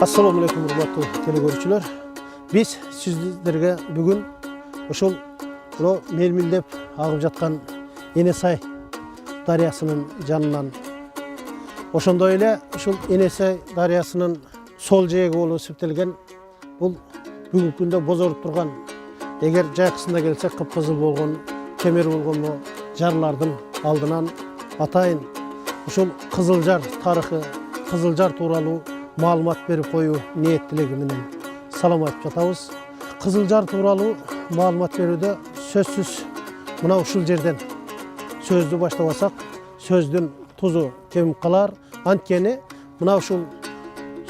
Assalamu alaikum hurmatly telegörүүчүлөр. Biz sizlerge bugün ошол мелмилдеп агып жаткан Енесай дарыясынын жанынан, ошондой эле ушул Енесай дарыясынын сол жээги болуп эсептелген бул бүгүнкү күндө бозоруп турган, эгер жайкысында келсек кыпкызыл болгон, кемер болгон жарлардын алдынан атайын ушул Кызылжар тарыхы, Кызылжар тууралуу маалымат берип коюу ниеттилиги менен салам айтып жатабыз. Кызылжар тууралуу маалымат берүүдө сөзсүз мына ушул жерден сөздү баштабасак, сөздүн тузу кемип калар. Анткени мына ушул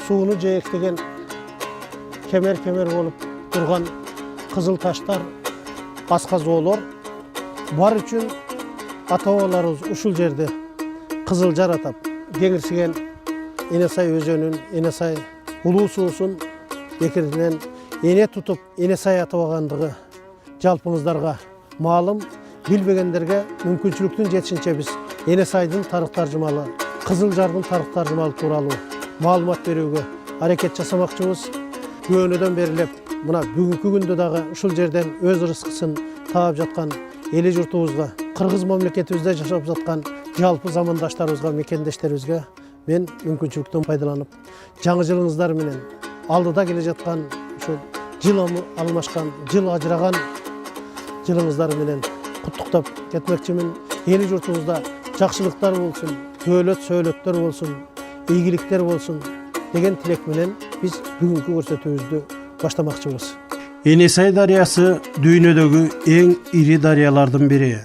сууну жээктеген кемер болуп турган кызыл таштар, асказоолор бар үчүн ата-бабаларыбыз ушул жерде Кызылжар атап, кеңирсиген Енесай өзөнүн, Енесай улуу суусун бекеринен эне тутуп Енесай атабагандыгы жалпыңыздарга маалым. Билбегендерге мүмкүнчүлүктүн жетишинче биз Енесайдын тарых таржымалы, Кызылжардын тарых таржымалы тууралуу маалымат берүүгө аракет жасамакчыбыз. Көөнөдөн берилеп, мына бүгүнкү күндө дагы ушул жерден өз рызкысын таап жаткан эли журтубузга, Кыргыз мамлекетибизде жашап жаткан жалпы замандаштарыбызга, мекендештерибизге мен мүмкүнчүлүктөн пайдаланып, жаңы жылыңыздар менен алдыда келе жаткан ушул жыл алмашкан, жыл ажыраган жылыңыздар менен куттуктап кетмекчимин. Эли журтубузда жакшылыктар болсун, көөлөт сөөлөттөр болсун, ийгиликтер болсун деген тилек менен биз бүгүнкү көрсөтүүбүздү баштамакчыбыз. Енесай дарыясы дүйнөдөгү эң ири дарыялардын бири.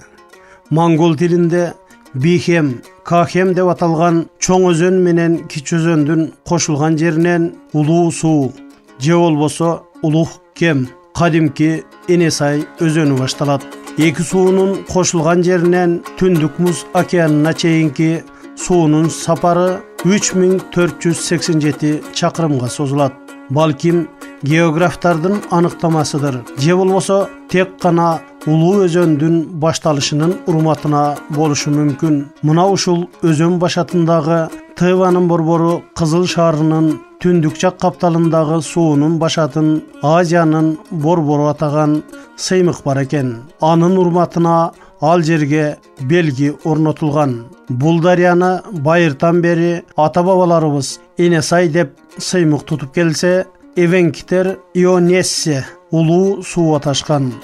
Моңгол тилинде Бихем, Кахем деп аталган чоң өзөн менен кичи өзөндүн кошулган жеринен улуу суу же болбосо улуг кем, кадимки Енесай өзөнү башталат. Эки суунун кошулган жеринен Түндүк муз океанына чейинки суунун сапары 3487 чакырымга созулат. Балким географтардын аныктамасыдыр, же болбосо тек гана улуу өзөндүн башталышынын урматына болушу мүмкүн. Мына ушул өзөн башатындагы Тыванын борбору Кызыл шаарынын түндүк жак капталындагы суунун башатын Азиянын борбору атаган сыймык бар экен. Анын урматына ал жерге белги орнотулган. Бул дарыяны байыртан бери ата-бабаларыбыз Енесай деп сыймык тутуп келсе, эвенкитер Ионессе улуу суу аташкан.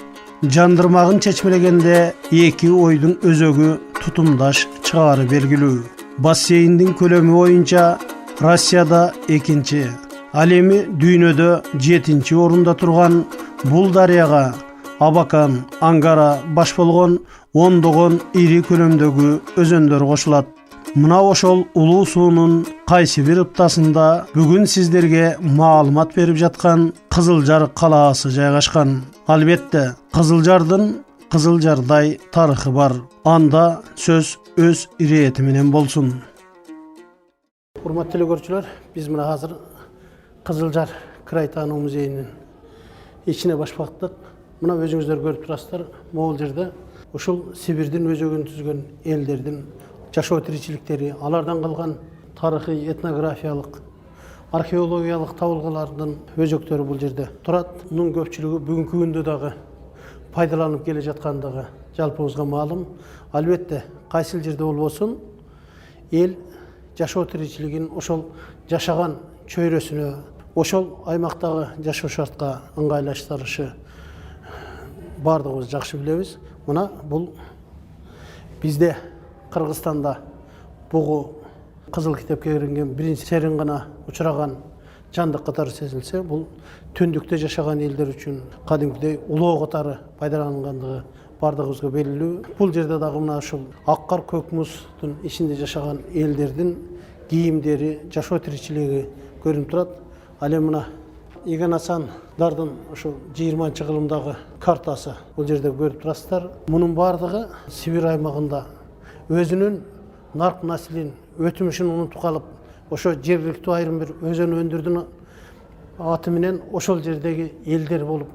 Жандырмагын чечмелегенде эки ойдун өзөгү тутумдаш чыгары белгилүү. Бассейндин көлөмү боюнча Россияда экинчи, ал эми дүйнөдө 7-чи орунда турган бул дарыяга Абакан, Ангара баш болгон ондогон ири көлөмдөгү өзөндөр кошулат. Мына ошол улуу суунун кайсы бир ыптасында бүгүн сиздерге маалымат берип жаткан Кызылжар калаасы жайгашкан. Албетте, Кызылжардын Кызылжардай тарыхы бар. Анда сөз өз ирети менен болсун. Урматтуу телекөрүүчүлөр, биз мына азыр Кызылжар край таануу музейинин ичине баш бактык. Мына өзүңүздөр көрүп турасыздар, могул жерде ушул Сибирдин өзөгүн түзгөн элдердин жашоо тиричиликтери, алардан калган тарыхый, этнографиялык, археологиялык табылгалардын өзөктөрү бул жерде турат. Мунун көпчүлүгү бүгүнкү күндө дагы пайдаланып келе жаткандыгы жалпыбызга маалым. Албетте, кайсыл жерде болбосун, эл жашоо тиричилигин ошол жашаган чөйрөсүнө, ошол аймактагы жашоо шартка ыңгайлаштырышы бардыгыбыз жакшы билебиз. Мына бул бизде Кыргызстанда бугу кызыл китепке кирген биринчи серин гана учураган жандык катары сезилсе, бул түндүктө жашаган элдер үчүн кадимкидей улоо катары пайдалангандыгы бардыгыбызга белгилүү. Бул жерде дагы мына ушул ак кар көк муздун ичинде жашаган элдердин кийимдери, жашоо тиричилиги көрүнүп турат. Ал эми мына Иген Асандардын ошол 20-чы кылымдагы картасы бул жерде көрүп турасыздар. Мунун бардыгы Сибир аймагында өзүнүн нарк наслин, өтүмүшүн унутуп калып, ошо жергиликтүү айрым бир өзөн өндүрдүн аты менен ошол жердеги элдер болуп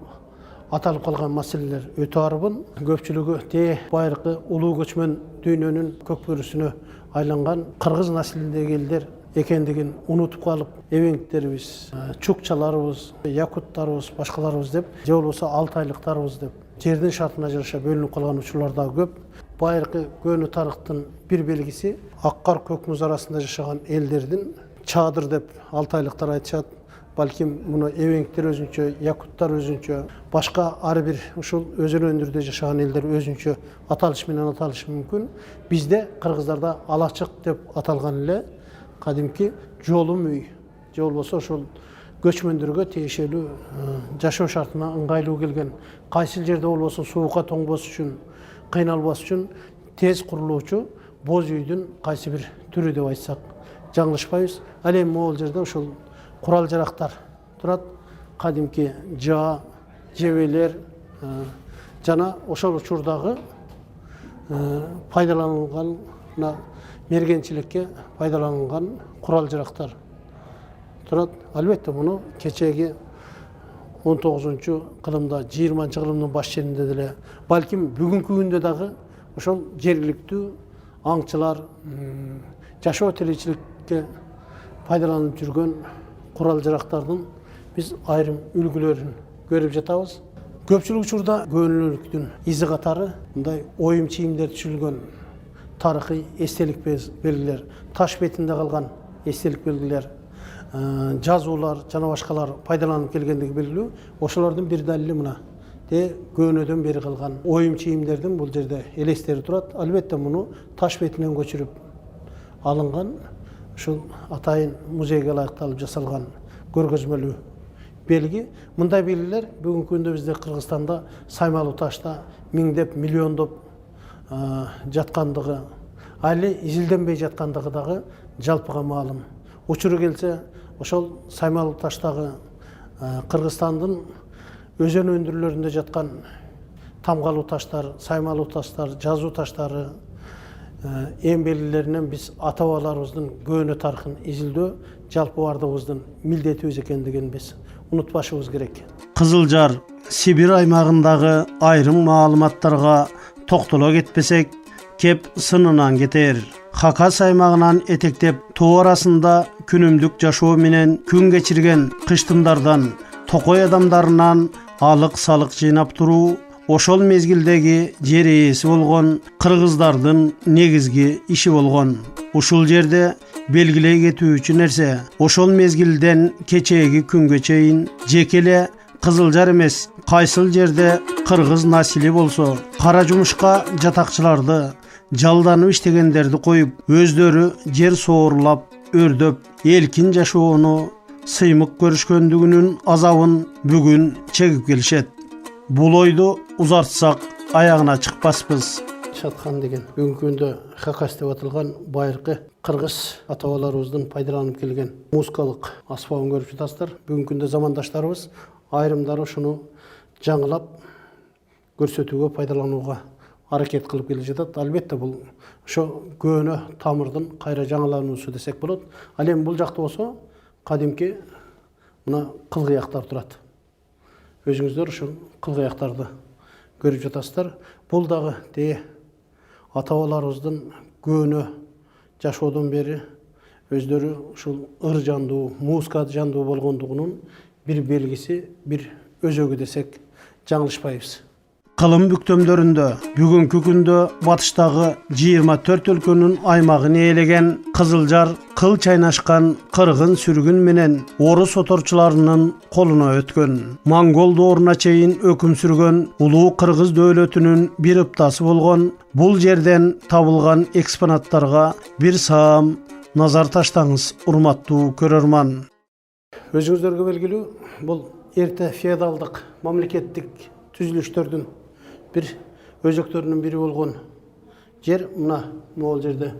аталып калган маселелер өтө арбын. Көпчүлүгү те байыркы улуу көчмөн дүйнөнүн көкбөрүсүнө айланган кыргыз наслиндеги элдер экендигин унутуп калып, эбеңиктерибиз, чукчаларыбыз, якуттарыбыз, башкаларыбыз деп, же болбосо алтайлыктарыбыз деп жердин шартына жараша бөлүнүп калган учурлар да көп. Байыркы көөнү тарыхтын бир белгиси ак кар көк муз арасында жашаган элдердин чадыр деп алтайлыктар айтышат. Балким муну эбеңиктер өзүнчө, якуттар өзүнчө, башка ар бир ушул өзөнөндүрдө жашаган элдер өзүнчө аталыш менен аталышы мүмкүн. Бизде кыргыздарда алачык деп аталган эле кадимки жолум үй, же болбосо ошол көчмөндөргө тиешелүү жашоо шартына ыңгайлуу келген, кайсыл жерде болбосун суукка тоңбос үчүн, кыйналбас үчүн тез курулуучу боз үйдүн кайсы бир түрү деп айтсак жаңылышпайбыз. Ал эми могул жерде ошол курал жарактар турат, кадимки жаа, жебелер жана ошол учурдагы пайдаланылган мергенчиликке пайдаланылган курал жарактар турат. Албетте муну кечеги 19-кылымда, 20-кылымдын баш жеринде деле, балким бүгүнкү күндө дагы ошол жергиликтүү аңчылар жашоо тиричиликке пайдаланып жүргөн курал жарактардын биз айрым үлгүлөрүн көрүп жатабыз. Көпчүлүк учурда көөнөлүктүн изи катары мындай оюм чийимдер түшүлгөн тарыхый эстелик белгилер, таш бетинде калган эстелик белгилер, жазуулар жана башкалар пайдаланып келгендиги белгилүү. Ошолордун бир далили мына көөнөдөн бери калган оюм чийимдердин бул жерде элестери турат. Албетте муну таш бетинен көчүрүп алынган, ушул атайын музейге ылайыкталып жасалган көргөзмөлүү белги. Мындай белгилер бүгүнкү күндө бизде Кыргызстанда Саймалуу ташта миңдеп, миллиондоп жаткандыгы, али изилденбей жаткандыгы дагы жалпыга маалым. Учуру келсе, ошол Саймалуу таштагы Кыргызстандын өзөн өндүрлөрүндө жаткан тамгалуу таштар, саймалуу таштар, жазуу таштары эң белгилеринен биз ата бабаларыбыздын көөнө тарыхын изилдөө жалпы бардыгыбыздын милдетибиз экендигин биз унутпашыбыз керек. Кызылжар, Сибир аймагындагы айрым маалыматтарга токтоло кетпесек, кеп сынынан кетер. Хакас аймагынан этектеп тоо арасында күнүмдүк жашоо менен күн кечирген кыштымдардан токой адамдарынан алык салык жыйнап туруу ошол мезгилдеги жер ээси болгон кыргыздардын негизги иши болгон. Ушул жерде белгилей кетүүчү нерсе, ошол мезгилден кечээги күнгө чейин жеке эле Кызылжар эмес, кайсыл жерде кыргыз насили болсо, кара жумушка жатакчыларды, жалданып иштегендерди коюп, өздөрү жер соорлап, өрдөп, элкин жашоону сыймык көрүшкөндүгүнүн азабын бүгүн чегип келишет. Бул ойду узартсак аягына чыкпаспыз. Шатхан деген бүгүнкү күндө Хакас деп аталган байыркы кыргыз ата бабаларыбыздын пайдаланып келген музыкалык аспабын көрүп жатасыздар. Бүгүнкү күндө замандаштарыбыз айрымдары ушуну жаңылап көрсөтүүгө, пайдаланууга аракет кылып келе жатат. Албетте бул ошо көөнө тамырдын кайра жаңылануусу десек болот. Ал эми бул жакта болсо кадимки мына кылгыяктар турат. Өзүңүздөр ушул кылгыяктарды көрүп жатасыздар. Бул дагы ата бабаларыбыздын көөнө жашоодон бери өздөрү ушул ыр жандуу, музыка жандуу болгондугунун бир белгиси, бир өзөгү десек жаңылышпайбыз. Кылым бүктөмдөрүндө бүгүнкү күндө батыштагы 24 өлкөнүн аймагын ээлеген Кызылжар кыл чайнашкан кыргын сүргүн менен орус оторчуларынын колуна өткөн. Монгол дооруна чейин өкүм сүргөн улуу кыргыз дөөлөтүнүн бир ыптасы болгон бул жерден табылган экспонаттарга бир саам назар таштаңыз, урматтуу көрөрман. Өзүңүздөргө белгилүү, бул эрте феодалдык мамлекеттик түзүлүштөрдүн бир өзөктөрүнүн бири болгон жер. Мына могул жерде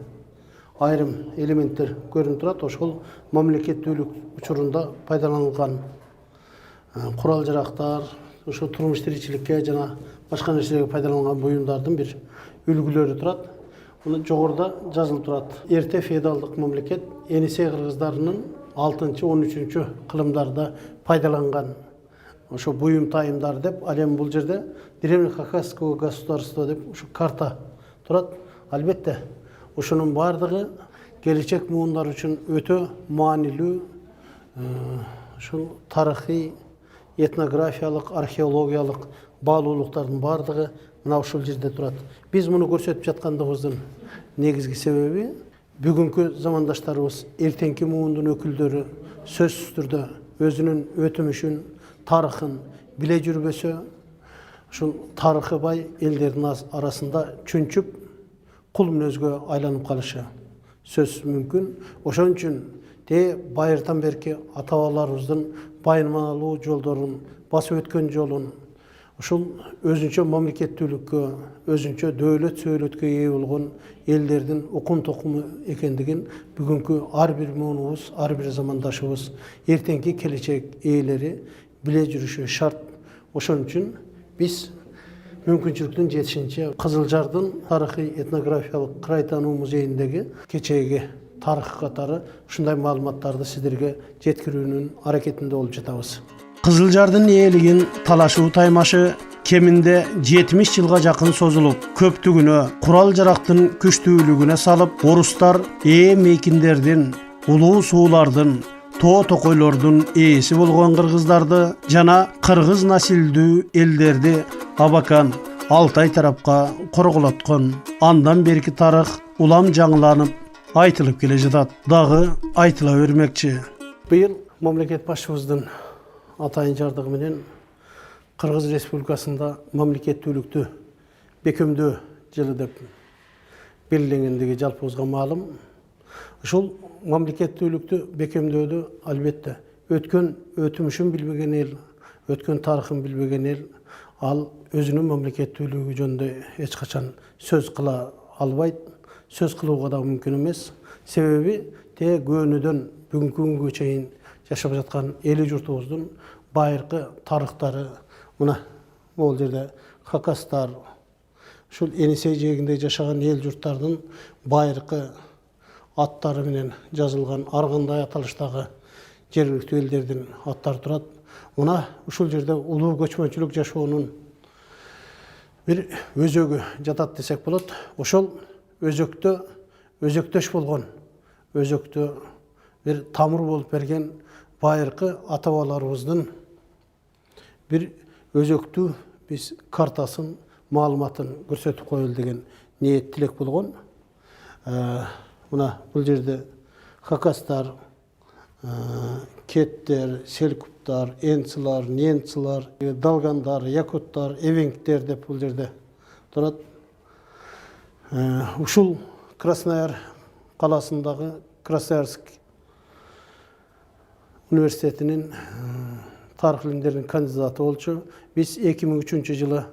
айрым элементтер көрүнүп турат. Ошол мамлекеттүүлүк учурунда пайдаланылган курал жарактар, ошо турмуш тиричиликке жана башка нерселерге пайдаланган буюмдардын бир үлгүлөрү турат. Муну жогоруда жазылып турат. Эрте феодалдык мамлекет Енисей кыргыздарынын 6-13 кылымдарда пайдаланган ошо буюм тайымдар деп. Ал эми бул жерде древнехакасского государства деп ушу карта турат. Албетте ушунун бардыгы gelecek muğunlar üçün öte manilүү ушул тарыхый, этнографиялык, археологиялык баалуулуктардын бардыгы мына ушул жерде турат. Биз муну көрсөтүп жаткандыгыбыздын негизги себеби бүгүнкү замандаштарыбыз эртеңки муундун өкүлдөрү сөзсүз түрдө өзүнүн өтүмүшүн, тарыхын биле жүрбөсө, ушул тарыхы бай элдердин арасында чүнчүп кул мүнөзгө айланып калышы сөзсүз мүмкүн. Ошон үчүн байыртан берки ата-бабаларыбыздын байырмалуу жолдорун, басып өткөн жолун, ушул өзүнчө мамлекеттүүлүккө, өзүнчө дөөлөт сөөлөткө ээ болгон элдердин укум токуму экендигин бүгүнкү ар бир муунубуз, ар бир замандашыбыз, эртеңки келечек ээлери биле жүрүшү шарт. Ошон үчүн биз мүмкүнчүлүктүн жетишинче Кызылжардын тарыхый этнографиялык кырай таануу музейиндеги кечээги тарых катары ушундай маалыматтарды сиздерге жеткирүүнүн аракетинде болуп жатабыз. Кызылжардын ээлигин талашуу таймашы кеминде 70 жылга жакын созулуп, көптүгүнө курал-жарактын күчтүүлүгүнө салып, орустар мейкиндердин, улуу суулардын, тоо токойлордун ээси болгон кыргыздарды жана кыргыз насилдүү элдерди Абакан, Алтай тарапка корголоткон. Андан берки тарых улам жаңыланып, айтылып келе жатат, дагы айтыла бермекчи. Быйыл мамлекет башчыбыздын атайын жардыгы менен Кыргыз Республикасында мамлекеттүүлүктү бекемдөө жылы деп белгиленгендиги жалпыбызга маалым. Ушул мамлекеттүүлүктү бекемдөөдө албетте өткөн өтүмүшүн билбеген эл, өткөн тарыхын билбеген ел, ал өзүнүн мамлекеттүүлүгү жөнүндө эч качан сөз кыла албайт, сөз кылууга да мүмкүн эмес. Себеби көөнөдөн бүгүнкү күнгө чейин жашап жаткан эли журтубуздун байыркы тарыхтары, мына могул жерде хакастар, ушул Енисей жээгинде жашаган эл журттардын байыркы аттары менен жазылган аргандай аталыштагы жергиликтүү элдердин аттары турат. Мына ушул жерде улуу көчмөнчүлүк жашоонун бир өзөгү жатат десек болот. Ошол өзөктө өзөктөш болгон, өзөктө бир тамыр болуп берген байыркы ата-бабаларыбыздын бир өзөктүү биз картасын, маалыматын көрсөтүп коелу деген ниет тилек болгон. Мына бул жерде хакастар, кеттер, селкуптар, энцилар, ненцилар, далгандар, якуттар, эвеңктер деп бул жерде турат. Ушул Краснояр каласындагы Красноярск университетинин тарых илимдеринин кандидаты болчу. Биз 2003 жылы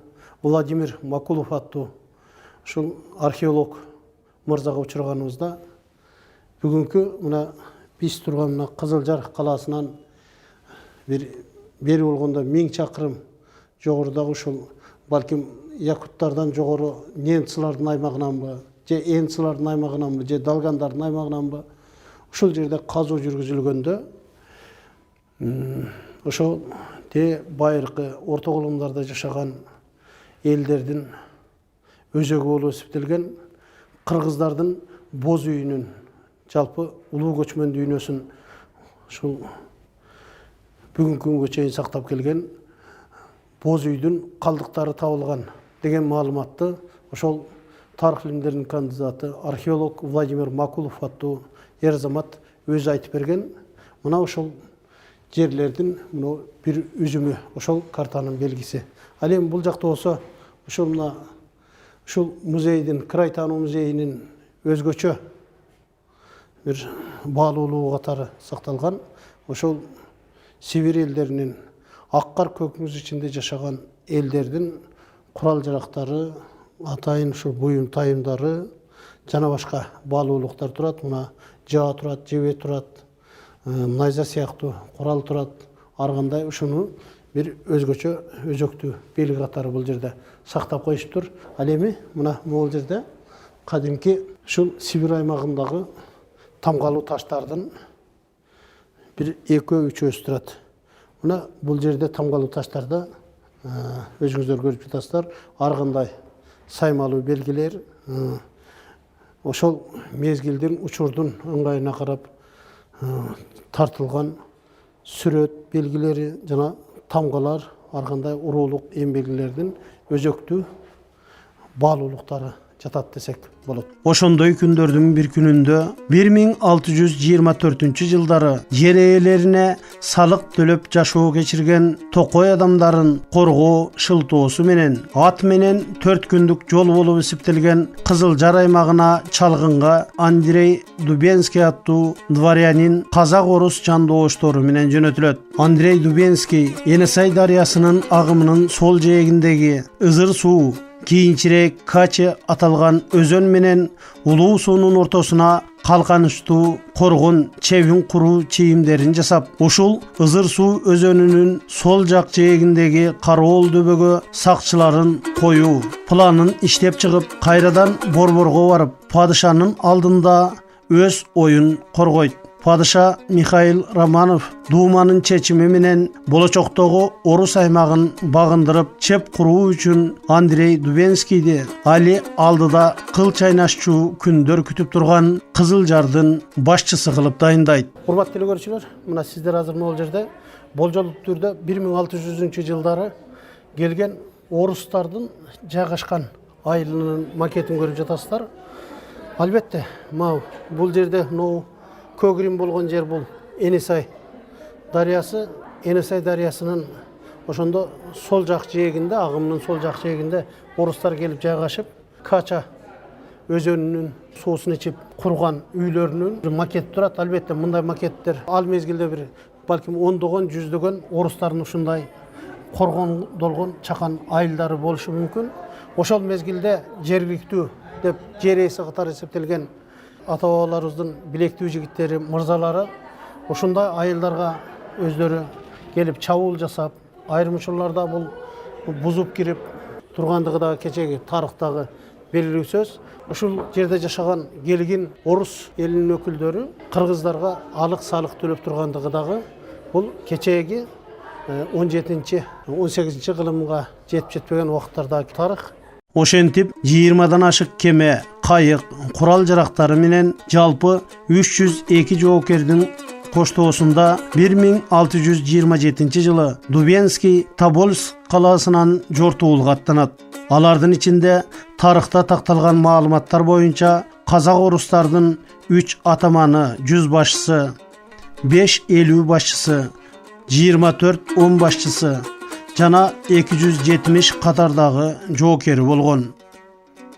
Владимир Макулов аттуу ушул археолог мырзага учурганыбызда бүгүнкү мына биз турган мына Кызылжар каласынан бери болгондо 1000 чакырым жогорудагы ушул балким якуттардан жогору ненцилардын аймагынанбы, же энцилардын аймагынанбы, же далгандардын аймагынанбы ушул жерде казуу жүргүзүлгөндө ошол байыркы орто колумдарда жашаган элдердин өзөгү болуп эсептелген кыргыздардын боз үйүнүн жалпы улуу көчмөн дүйнөсүн ушул бүгүнкү күнгө чейин сактап келген боз үйдүн калдыктары табылган деген маалыматты ошол тарых илимдеринин кандидаты археолог Владимир Макулов аттуу ер азамат өзү айтып берген. Мына ошол жерлердин бир үзүмү, ошол картанын белгиси. Ал эми бул жакта болсо ушул музейдин, кырай таануу музейинин өзгөчө бир баалуулугу катары сакталган. Ошол Сибирь элдеринин ак кар көк муз ичинде жашаган элдердин курал-жарактары, атайын ушул буюм тайымдары жана башка баалуулуктар турат. Мына жаа турат, жебе турат, найза сыяктуу курал турат. Ар кандай ушуну бир өзгөчө өзөктүү белги катары бул жерде сактап коюшуптур. Ал эми мына могул жерде кадимки ушул Сибирь аймагындагы тамгалуу таштардын бир 2-3 турат. Мына бул жерде тамгалуу таштарда өзүңүздөр көрүп жатасыздар. Ар кандай саймалуу белгилер, ошол мезгилдин учурдун ыңгайына карап тартылган сүрөт белгилери жана тамгалар ар кандай уруулук эмбелгилердин өзөктүү баалуулуктары жатат десек болот. Ошондой күндөрдүн бир күнүндө 1624 жылдары жер ээлерине салык төлөп жашоо кечирген токой адамдарын коргоо шылтоосу менен ат менен 4 күндүк жол болуп эсептелген Кызылжар аймагына чалгынга Андрей Дубенский аттуу дворянин казак-орус жандооштору менен жөнөтүлөт. Андрей Дубенский Енесай дарыясынын агымынын сол жээгиндеги Ызыр суу, кийинчерээк Каче аталган өзөн менен Улуу суунун ортосуна калканычтуу коргон чебин куруу чийимдерин жасап, ушул Ызыр суу өзөнүнүн сол жак жээгиндеги кароол дөбөгө сакчыларын коюу планын иштеп чыгып, кайрадан Борборго барып, падышанын алдында өз оюн коргойт. Падыша Михаил Романов Думанын чечими менен болочоктогу орус аймагын багындырып чеп куруу үчүн Андрей Дубенскийди али алдыда кыл чайнашчу күндөр күтүп турган Кызылжардын башчысы кылып дайындайт. Урматтуу телекөрүүчүлөр, мына сиздер азыр могул жерде болжолдуу түрдө 1600 жылдары келген орустардын жайгашкан айылынын макетин көрүп жатасыздар. Албетте, бул жерде Көгрим болгон жер бул Енесай дарыясы. Енесай дарыясынын ошондо сол жак жээгинде, агымынын сол жак жээгинде орустар келип жайгашып, Кача өзөнүнүн суусун ичип курган үйлөрүнүн макети турат. Албетте, мындай макеттер ал мезгилде бир балким ондогон, жүздөгөн орустардын ушундай коргондолгон чакан айылдары болушу мүмкүн. Ошол мезгилде жергиликтүү деп жер ээси катары эсептелген ата-бабаларыбыздын билектүү жигиттери, мырзалары ушундай айылдарга өздөрү келип чабуул жасап, айрым учурларда бул бузуп кирип тургандыгы да кечеги тарыхтагы белгилүү сөз. Ушул жерде жашаган келгин орус элинин өкүлдөрү кыргыздарга алык салык төлөп тургандыгы дагы бул кечеги 17-18 кылымга жетип жетпеген убакыттардагы тарых. Ошентип 20дан ашык кеме, кайык, курал жарактары менен жалпы 302 жоокердин коштоосунда 1627 жылы Дубенский Тобольск калаасынан жортуулга аттанат. Алардын ичинде тарыхта такталган маалыматтар боюнча казак-орустардын 3 атаманы, 100 башчысы, 5 элүү башчысы, 24 10 башчысы жана 270 катардагы жоокери болгон.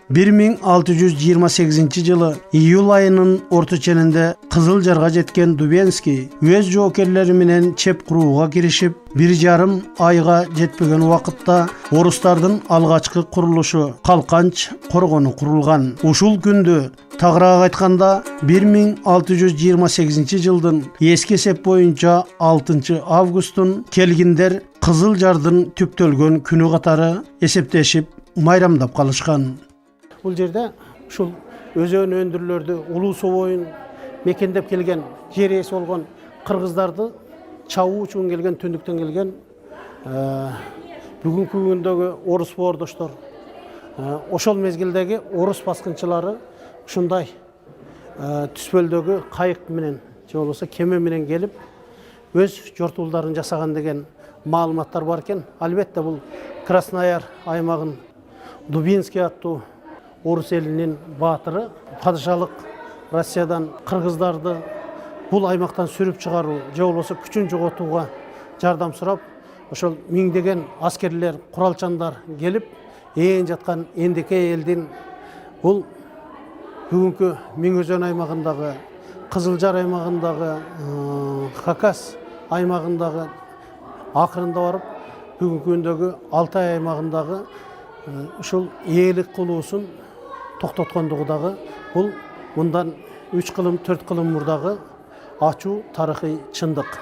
1628 жылы июль айынын орто ченинде Кызылжарга жеткен Дубенский өз жоокерлери менен чеп курууга киришип, 1,5 айга жетпеген убакытта орустардын алгачкы курулушу Калканч коргону курулган. Ушул күндү тагыраак айтканда 1628 жылдын эски эсеп боюнча 6 августун келгиндер Кызылжардын түптөлгөн күнү катары эсептешип майрамдап калышкан. Бул жерде ушул өзөн өндүрлөрдү, улуу суу боюн мекендеп келген, жер ээси болгон кыргыздарды чабуу үчүн келген, түндүктөн келген бүгүнкү күндөгү орус боордоштор, ошол мезгилдеги орус баскынчылары ушундай түспөлдөгү кайык менен же болбосо кеме менен келип өз жортуулдарын жасаган деген маалыматтар бар экен. Албетте, бул Краснояр аймагын Дубинский аттуу орус элинин баатыры падышалык Россиядан кыргыздарды бул аймактан сүрүп чыгаруу же болбосо күчүн жоготууга жардам сурап, ошол миңдеген аскерлер, куралчандар келип, ээн жаткан эндеке элдин бул бүгүнкү Миңөзөн аймагындагы, Кызылжар аймагындагы, Хакас аймагындагы акырында барып, бүгүнкү күндөгү Алтай аймагындагы ушул ээлик кылуусун токтоткондугу дагы бул мындан 3 кылым, 4 кылым мурдагы ачуу тарыхый чындык.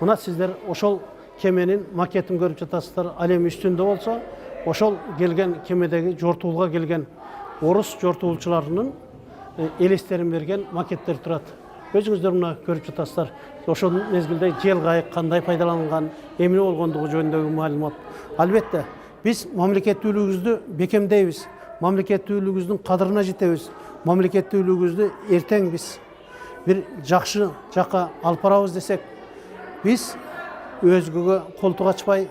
Мына сиздер ошол кеменин макетин көрүп жатасыздар. Ал эми үстүндө болсо, ошол келген кемедеги жортуулга келген орус жортуулчуларынын элестерин берген макеттер турат. Өзүңүздөр мына көрүп жатасыздар. Ошол мезгилде жел кайык кандай пайдаланган, эмне болгондугу жөнүндөгү маалымат. Албетте, биз мамлекеттүүлүгүбүздү бекемдейбиз, мамлекеттүүлүгүбүздүн кадырына жетебиз. мамлекеттүүлүгүбүздү эртең биз бир жакшы жакка алып барабыз десек, биз өзгөгө колтук ачпай,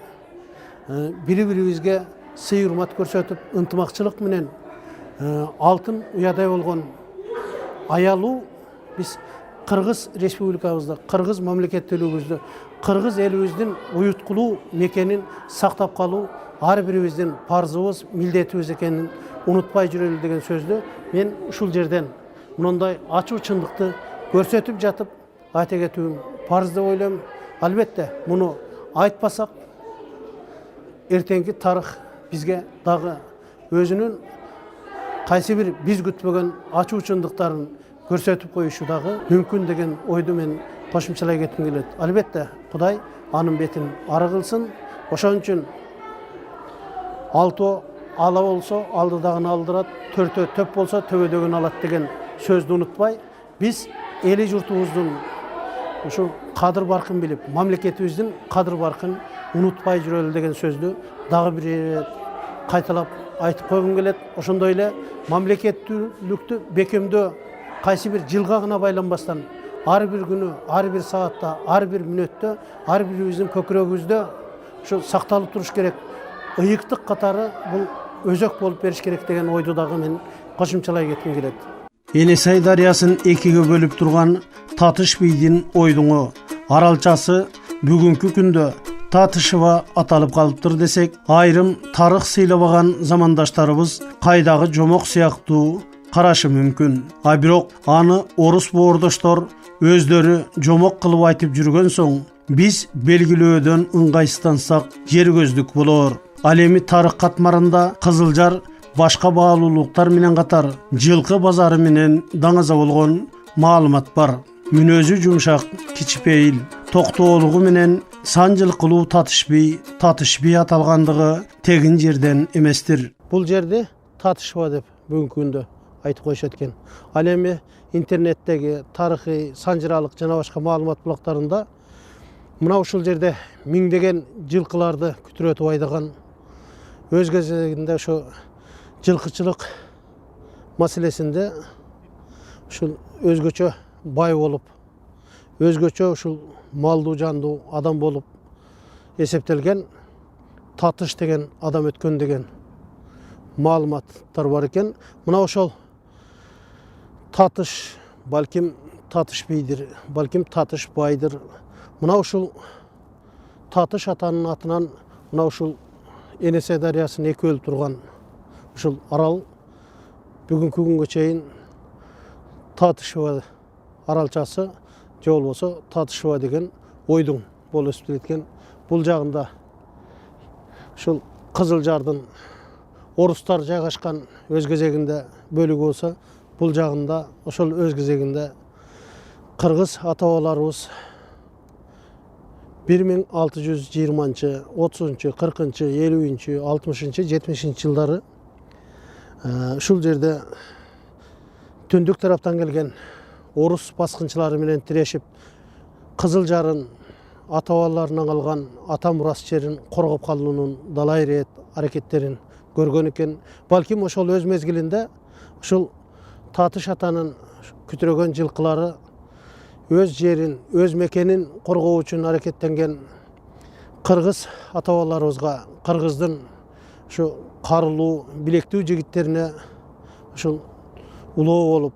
бири бирибизге сый урмат көрсөтүп, ынтымакчылык менен алтын уядай болгон аялуу биз Кыргыз республикабызды, Кыргыз мамлекеттүүлүгүбүздү, Кыргыз элибиздин уюткулуу мекенин сактап калуу ар бирибиздин парзыбыз, милдетибиз экенин унутпай жүрөлү деген сөздү мен ушул жерден мындай ачуу чындыкты көрсөтүп жатып айта кетүүм парыз деп ойлойм. Албетте, муну айтпасак, эртеңки тарых бизге дагы өзүнүн кайсы бир биз күтпөгөн ачуу чындыктарын көрсөтүп коюшу дагы мүмкүн деген ойду мен кошумчалай кетким келет. Албетте, Кудай анын бетин ары кылсын. Ошон үчүн алтоо ала болсо алдыдагыны алдырат, төртөө төп болсо төбөдөгүн алат деген сөздү унутпай, биз эли журтубуздун ушул кадыр баркын билип, мамлекетибиздин кадыр баркын унутпай жүрөлү деген сөздү дагы бир кайталап айтып койгум келет. Ошондой эле мамлекеттүүлүктү бекемдөө кайсы бир жылга гана байланбастан ар бир күнү, ар бир саатта, ар бир мүнөттө, ар бирибиздин көкүрөгүбүздө ушу сакталып туруш керек. Ыйыктык катары бул өзөк болуп бериш керек деген ойду дагы мен кошумчалай кетким келет. Енесай дарыясын экиге бөлүп турган Татыш бийдин ойдуңу аралчасы бүгүнкү күндө Татышева аталып калыптыр десек, айрым тарых сыйлабаган замандаштарыбыз кайдагы жомок сыяктуу карашы мүмкүн. А бирок аны орус боордоштор өздөрү жомок кылып айтып жүргөн соң, биз белгилөөдөн ыңгайсыздансак жер көздүк болор. Ал эми тарых катмарында Кызылжар башка баалуулуктар менен катар жылкы базары менен даңаза болгон маалымат бар. Мүнөзү жумшак, кичипейил, токтоолугу менен сан жылкылуу Татыш бий аталгандыгы тегин жерден эместир. Бул жерди Татышева деп бүгүнкү күндө айтып коюшат экен. Ал эми интернеттеги тарыхый, санжыралык жана башка маалымат булактарында мына ушул жерде миңдеген жылкыларды күтүрөтүп айдаган, өз кезегинде ошо жылкычылык маселесинде ушул өзгөчө бай болуп, өзгөчө ушул малдуу жандуу адам болуп эсептелген Татыш деген адам өткөн деген маалыматтар бар экен. Мына ошол Татыш, балким Татыш бийдир, балким Татыш байдыр. Мына ушул Татыш атанын атынан мына ушул Енесей дарыясын эки бөлүп турган ушул арал бүгүнкү күнгө чейин Татышева аралчасы же болбосо Татышева деген ойдуң болуп эсептелет экен. Бул жагында ушул Кызылжардын орустар жайгашкан өз кезегинде бөлүгү болсо, бул жагында ошол өз кезегинде кыргыз ата-бабаларыбыз 1620-30, 40, 50, 60, 70 жылдары ушул жерде түндүк тараптан келген орус баскынчылары менен тирешип, Кызылжарын ата-бабаларынан калган ата мурас жерин коргоп калуунун далай ирет аракеттерин көргөн экен. Балким ошол өз мезгилинде ушул Татыш атанын күтүрөгөн жылкылары өз жерин, өз мекенин коргоо үчүн аракеттенген кыргыз ата-бабаларыбызга, кыргыздын ушу карылуу, билектүү жигиттерине ушул улоо болуп,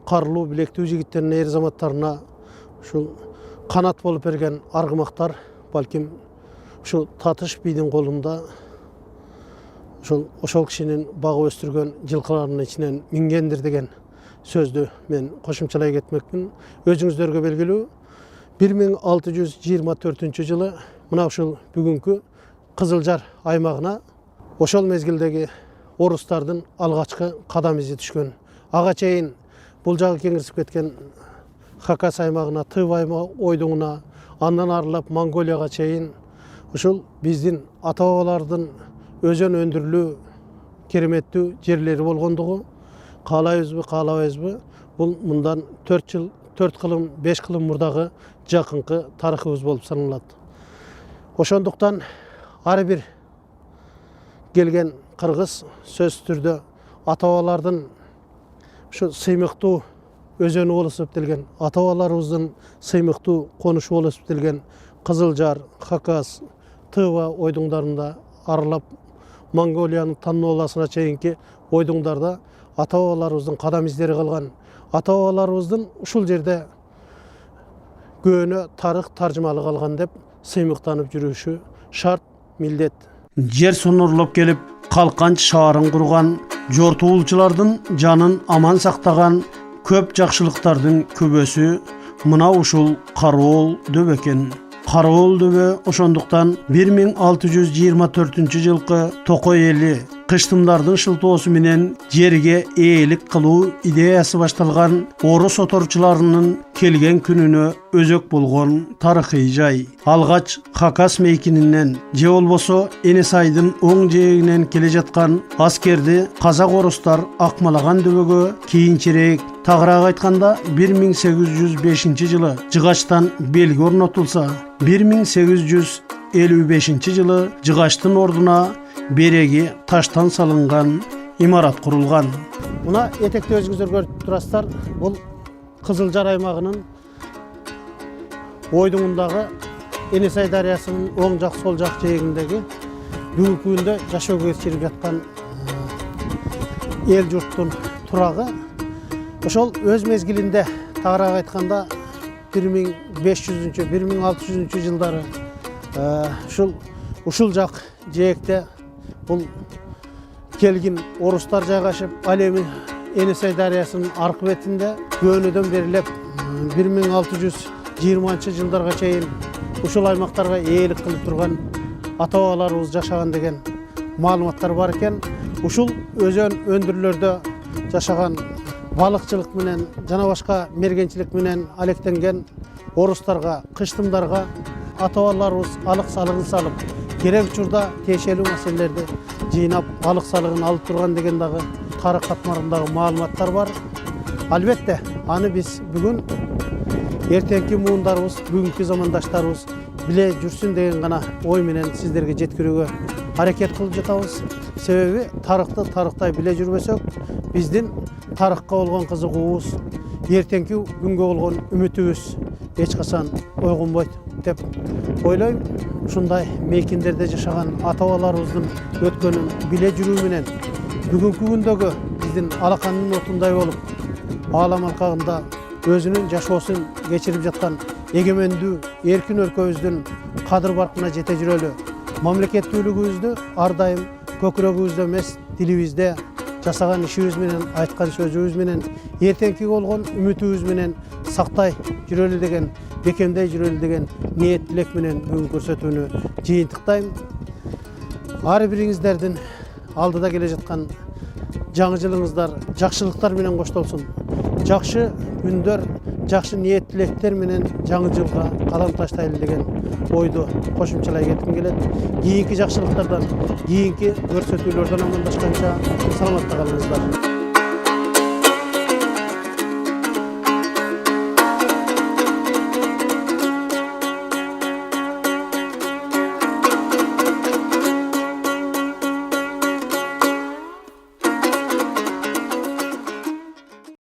карылуу, билектүү жигиттерине, эр заматтарына ушул канат болуп берген аргымактар балким ушул Татыш бийдин колунда ошол кишинин багып өстүргөн жылкыларынын ичинен мингендир деген сөздү мен кошумчалай кетмекмин. Өзүңүздөргө белгилүү 1624 жылы мына ушул бүгүнкү Кызылжар аймагына ошол мезгилдеги орустардын алгачкы кадам изи түшкөн. Ага чейин бул жагы кеңирсип кеткен Хакас аймагына, Тыва ойдуңуна, андан арылап Монголияга чейин ушул биздин ата-бабалардын өзөн өндүрүлүү кереметтүү жерлери болгондугу, каалайбызбы, каалабайбызбы, бул мындан 4 кылым, 5 кылым мурдагы жакынкы тарыхыбыз болуп саналат. Ошондуктан ар бир келген кыргыз сөзсүз түрдө ата-бабалардын Şu sıymıktуу özönü bolup septelgen, ata-babalarыбыздын sıymıktуу konuşu bolup septelgen Kızıljar, Hakaz, Tıva oyduңдарында aralap Mongoliyanın Tannolasına çeyinki oyduңдарда ata-babalarыбыздын kadam izleri kalgan, ata-babalarыбыздын uşul jerde göөнө tarix tarjımalı kalgan dep sıymıktanıp жүрүшü şart, millet. Jer sonorlop gelip kalkanç şaarın kurgan, jortuulçulardın janın aman saktagan köp jakşılıktardın köbösü mına uşul Karaol döb eken. Karaol döbö oşonduktan 1624 жылkı Tokoy eli kıştımdardın şıltoosу menen jerge eğilik kılуу ideyası baştalgan orus otorçularının kelgen gününü özök bolgon tarihi jay. Algaç Hakaz meykininden je bolboso Enesaydın oң jeginen kele жатқан askerdi Kazak orustar akmalagan döbөгө kийинчерээк tagıraak aytkanda 1805 жылы Жыгачтан белги орнотулса, 1855 жылы Жыгачтын ордуна береги таштан салынган имарат kurulgan. Buna etekte özgüzür görüp turastar, бұл Kızıljar aymağının oyduңundağı Enesay daryasının oң жақ сол жақ жээгиндеги бүгүнкү күндө жашоо кечирип жаткан эл журттун турагы ошол өз мезгилинде тагыраак айтканда 1500-1600 жылдары ушул жак жээкте бул келгин орустар жайгашып, ал эми Enesay daryasынын аркы бетинде көөнөдөн берилеп 1620 жылдарга чейин ушул аймактарга ээлик кылып турган ата-бабаларыбыз жашаган деген маалыматтар бар экен. Ушул өзөн өндүрлөрдө жашаган балыкчылык менен жана башка мергенчилик менен алектенген орустарга, кыштымдарга ата-бабаларыбыз алык салыгын салып, керек учурда тиешелүү маселелерди жыйнап, алык салыгын алып турган деген дагы тарых катмарындагы маалыматтар бар. Албетте, аны биз бүгүн эртеңки муундарыбыз, бүгүнкү замандаштарыбыз биле жүрсүн деген гана ой менен сиздерге жеткирүүгө аракет кылып жатабыз. Себеби тарыхты тарыхтай биле жүрбөсөк, биздин тарыхка болгон кызыгуубуз, эртеңки күнгө болгон үмүтүбүз эч качан ойгонбойт деп ойлойм. Ушундай мейкиндерде жашаган ата-бабаларыбыздын өткөнүн биле жүрүү менен бүгүнкү күндөгү биздин алакандын отундай болуп, аалам алкагында өзүнүн жашоосун кечирип жаткан эгемендүү эркин өлкөбүздүн кадыр баркына жете жүрөлү. Мамлекеттүүлүгүбүздү ар дайым көкүрөгүбүздө эмес, дилибизде жасаган ишибиз менен, айткан сөзүбүз менен, эртеңки болгон үмүтүбүз менен сактай жүрөлү деген, бекемдей жүрөлү деген ниет тилек менен бүгүн көрсөтүүнү жыйынтыктайм. Ар бириңиздердин алдыда келе жаткан жаңы жылыңыздар жакшылыктар менен коштолсун. Жакшы күндөр, жакшы ниет тилектер менен жаңы жылга кадам таштайлы деген ойду кошумчалай кетким келет. Кийинки жакшылыктардан, кийинки көрсөтүүлөрдөн амандашканча саламатта калыңыздар.